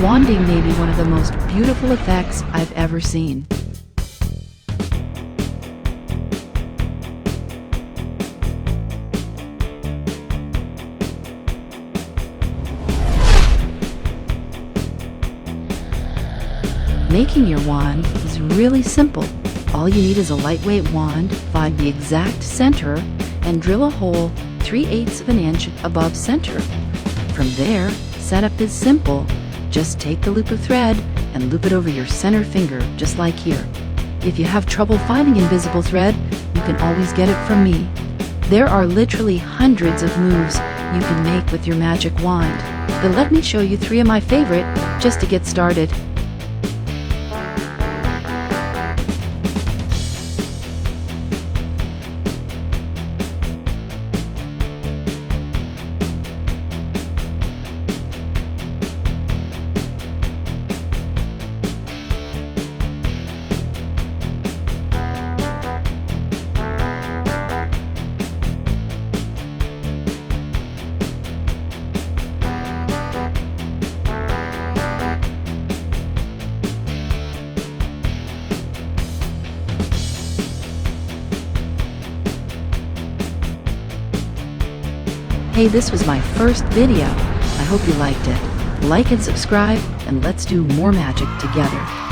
Wanding may be one of the most beautiful effects I've ever seen. Making your wand is really simple. All you need is a lightweight wand, find the exact center, and drill a hole 3/8 of an inch above center. From there, setup is simple. Just take the loop of thread and loop it over your center finger, just like here. If you have trouble finding invisible thread, you can always get it from me. There are literally hundreds of moves you can make with your magic wand, but let me show you 3 of my favorite just to get started. Hey, this was my first video. I hope you liked it. Like and subscribe, and let's do more magic together.